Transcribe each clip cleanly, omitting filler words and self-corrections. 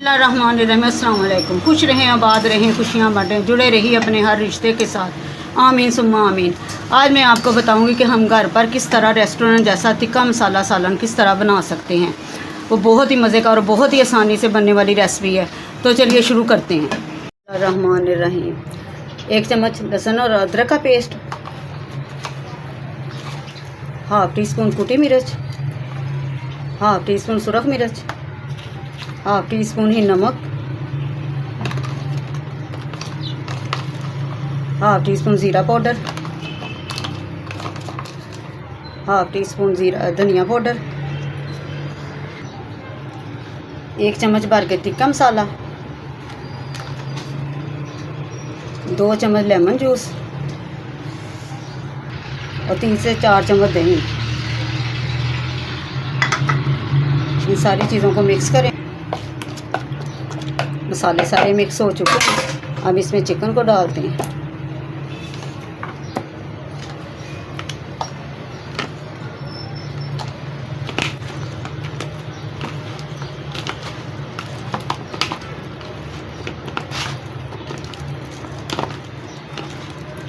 बिस्मिल्लाहिर्रहमानिर्रहीम। अस्सलाम वालेकुम। खुश रहें, आबाद रहें, खुशियाँ बाँटें, जुड़े रहिए अपने हर रिश्ते के साथ। आमीन सुम्मा आमीन। आज मैं आपको बताऊंगी कि हम घर पर किस तरह रेस्टोरेंट जैसा तिक्का मसाला सालन किस तरह बना सकते हैं। वो बहुत ही मज़े का और बहुत ही आसानी से बनने वाली रेसिपी है। तो चलिए शुरू करते हैं। रहमानिर्रहीम। 1 चम्मच लहसुन और अदरक का पेस्ट, हाफ टी स्पून कुटी मिर्च, हाफ टी स्पून सुरख मिर्च, हाफ टी स्पून ही नमक, हाफ टी स्पून ज़ीरा पाउडर, हाफ टी स्पून धनिया पाउडर, 1 चम्मच भर के तिक्का मसाला, 2 चम्मच लेमन जूस और 3 से 4 चम्मच दही। इन सारी चीज़ों को मिक्स करें। मसाले सारे मिक्स हो चुके हैं। अब इसमें चिकन को डालते हैं।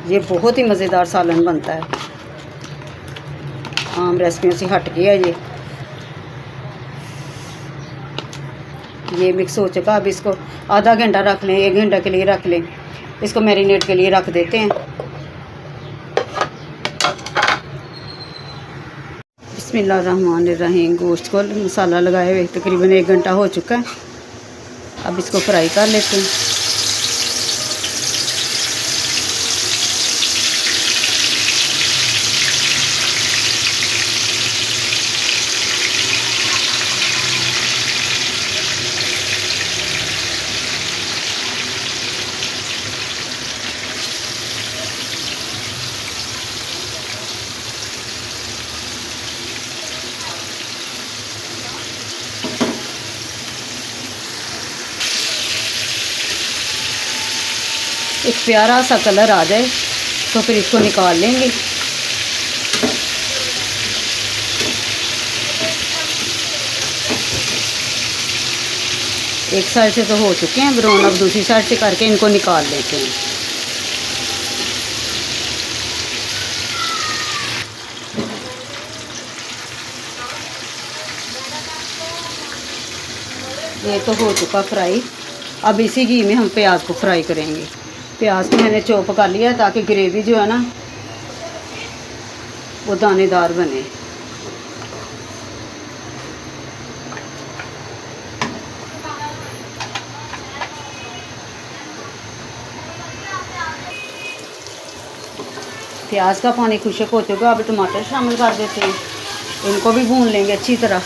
ये बहुत ही मज़ेदार सालन बनता है, आम रेसिपियों से हट के है ये मिक्स हो चुका। अब इसको आधा घंटा रख लें, 1 घंटा के लिए रख लें। इसको मैरिनेट के लिए रख देते हैं। बिस्मिल्लाहिर्रहमानिर्रहीम। गोश्त को मसाला लगाए हुए तकरीबन 1 घंटा हो चुका है। अब इसको फ्राई कर लेते हैं। एक प्यारा सा कलर आ जाए तो फिर इसको निकाल लेंगे। एक साइड से तो हो चुके हैं ब्राउन, अब दूसरी साइड से करके इनको निकाल लेते हैं। ये तो हो चुका फ्राई। अब इसी घी में हम प्याज को फ्राई करेंगे। प्याज को मैंने चॉप कर लिया है ताकि ग्रेवी जो है ना वो दानेदार बने। प्याज का पानी खुशक हो चुका। अब टमाटर शामिल कर देते हैं। इनको भी भून लेंगे अच्छी तरह।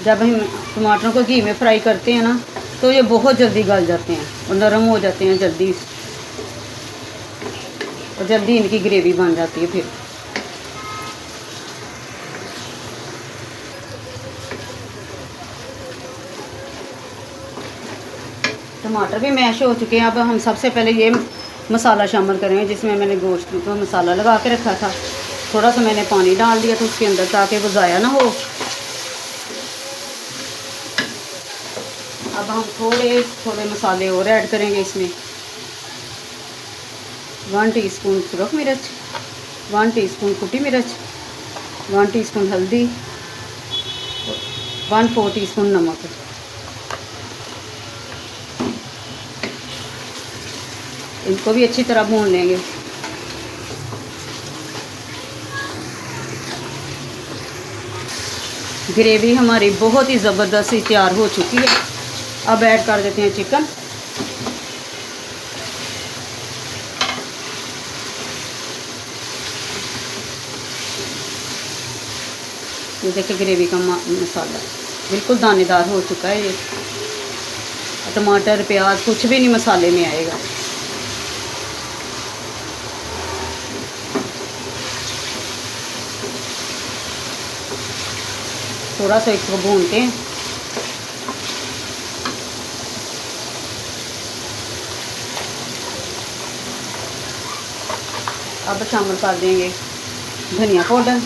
जब हम टमाटरों को घी में फ्राई करते हैं ना तो ये बहुत जल्दी गल जाते हैं और नरम हो जाते हैं जल्दी, और जल्दी इनकी ग्रेवी बन जाती है। फिर टमाटर भी मैश हो चुके हैं। अब हम सबसे पहले ये मसाला शामिल करेंगे जिसमें मैंने गोश्त का मसाला लगा के रखा था। थोड़ा सा मैंने पानी डाल दिया था उसके अंदर ताकि वो ज़ाया ना हो। अब हम थोड़े मसाले और ऐड करेंगे इसमें। 1 टीस्पून सुरख मिर्च, 1 टीस्पून कुटी मिर्च, 1 टीस्पून हल्दी, 1/4 टीस्पून नमक। इनको भी अच्छी तरह भून लेंगे। ग्रेवी हमारी बहुत ही ज़बरदस्त सी तैयार हो चुकी है। अब ऐड कर देते हैं चिकन। ये देखिए ग्रेवी का मसाला बिल्कुल दानेदार हो चुका है। ये टमाटर प्याज कुछ भी नहीं मसाले में आएगा। थोड़ा सा इसको भूनते हैं। अब शामिल कर देंगे धनिया पाउडर,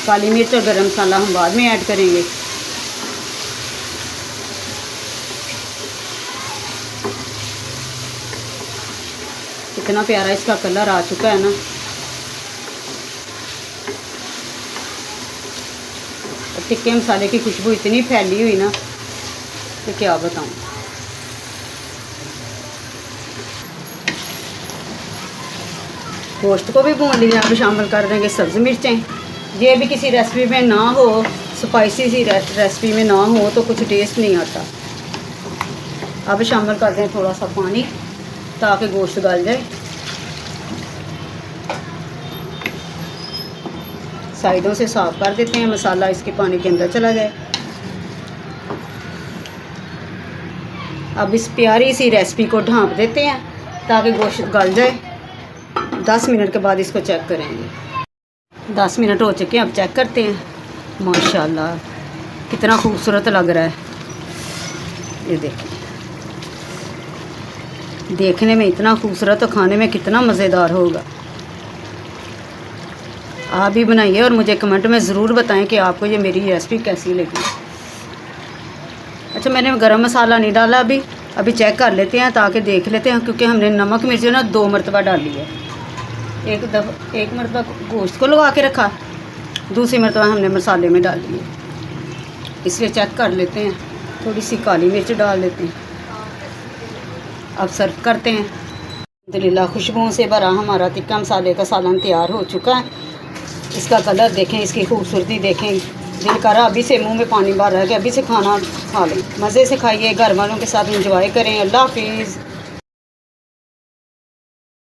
काली मिर्च और गरम मसाला हम बाद में ऐड करेंगे। इतना प्यारा इसका कलर आ चुका है ना। टिक्के मसाले की खुशबू इतनी फैली हुई ना कि क्या बताऊं। गोश्त को भी भून लिया, अब शामिल कर देंगे सब्ज़ मिर्चें। ये भी किसी रेसिपी में ना हो, स्पाइसी सी रेसिपी में ना हो तो कुछ टेस्ट नहीं आता। अब शामिल कर दें थोड़ा सा पानी ताकि गोश्त गल जाए। साइडों से साफ कर देते हैं, मसाला इसके पानी के अंदर चला जाए। अब इस प्यारी सी रेसिपी को ढाँप देते हैं ताकि गोश्त गल जाए। 10 मिनट के बाद इसको चेक करेंगे। 10 मिनट हो चुके हैं, अब चेक करते हैं। माशाल्लाह कितना खूबसूरत लग रहा है। ये देखिए, देखने में इतना खूबसूरत और खाने में कितना मज़ेदार होगा। आप भी बनाइए और मुझे कमेंट में ज़रूर बताएं कि आपको ये मेरी रेसिपी कैसी लगी। अच्छा, मैंने गरम मसाला नहीं डाला अभी चेक कर लेते हैं ताकि देख लेते हैं, क्योंकि हमने नमक मिर्च ना 2 मरतबा डाली है। एक मरतबा गोश्त को लगा के रखा, दूसरी मरतबा हमने मसाले में डाली है, इसलिए चेक कर लेते हैं। थोड़ी सी काली मिर्च डाल लेते हैं। अब सर्व करते हैं। अल्हम्दुलिल्लाह खुशबुओं से भरा हमारा टिक्का मसाले का सालन तैयार हो चुका है। इसका कलर देखें, इसकी खूबसूरती देखें, दिल कर रहा अभी से मुंह में पानी भर रहा है कि अभी से खाना खा लें। मज़े से खाइए, घर वालों के साथ एंजॉय करें। अल्लाह हाफिज़।